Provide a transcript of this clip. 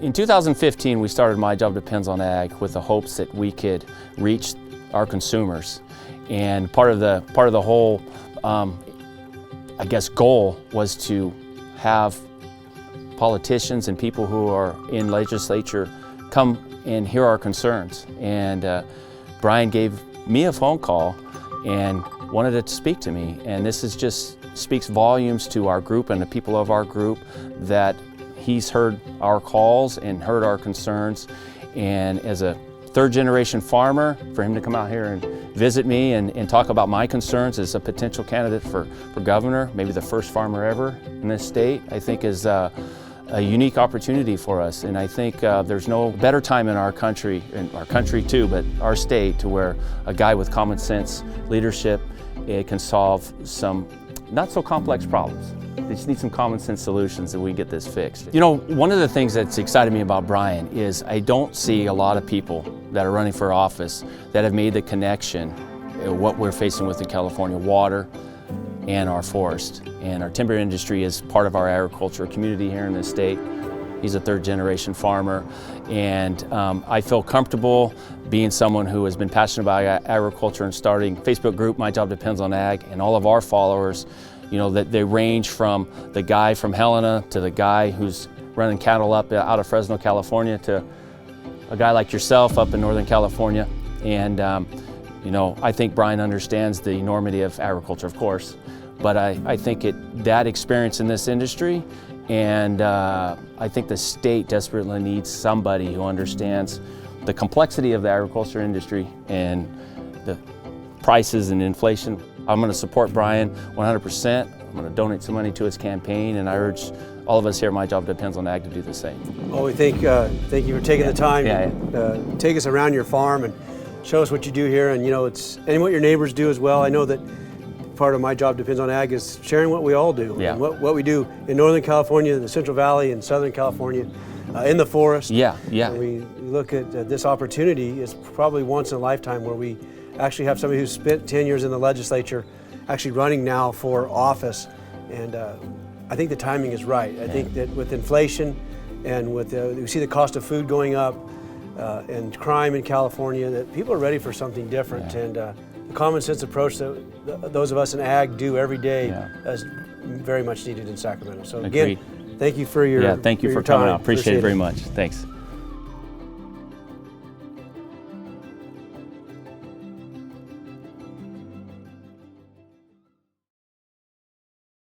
In 2015, we started My Job Depends on Ag with the hopes that we could reach our consumers. And part of the whole, I guess, goal was to have politicians and people who are in legislature come and hear our concerns. And Brian gave me a phone call and wanted to speak to me. And this is just speaks volumes to our group and the people of our group that he's heard our calls and heard our concerns. And as a third-generation farmer, for him to come out here and visit me and talk about my concerns as a potential candidate for governor, maybe the first farmer ever in this state, I think is a unique opportunity for us. And I think there's no better time in our country too, but our state, to where a guy with common sense leadership can solve some not so complex problems. They just need some common sense solutions and we get this fixed. You know, one of the things that's excited me about Brian is I don't see a lot of people that are running for office that have made the connection what we're facing with in California, water and our forest. And our timber industry is part of our agriculture community here in the state. He's a third-generation farmer, and I feel comfortable being someone who has been passionate about agriculture and starting a Facebook group, My Job Depends on Ag, and all of our followers, you know, that they range from the guy from Helena to the guy who's running cattle up out of Fresno, California, to a guy like yourself up in Northern California. And you know, I think Brian understands the enormity of agriculture, of course, but I think that experience in this industry, and I think the state desperately needs somebody who understands the complexity of the agriculture industry and the prices and inflation. I'm going to support Brian 100%. I'm going to donate some money to his campaign, and I urge all of us here at My Job Depends on Ag to do the same. Well, we thank you for taking the time to take us around your farm and show us what you do here, and you know, and what your neighbors do as well. I know that part of My Job Depends on Ag is sharing what we all do, and what we do in Northern California, the Central Valley, and Southern California, in the forest. And we look at this opportunity. It's probably once in a lifetime where we actually have somebody who's spent 10 years in the legislature actually running now for office, and I think the timing is right. I think that with inflation and with we see the cost of food going up and crime in California, that people are ready for something different, and the common sense approach that those of us in ag do every day is very much needed in Sacramento. So again, thank you for your thank you for coming out. Appreciate it very much. Thanks.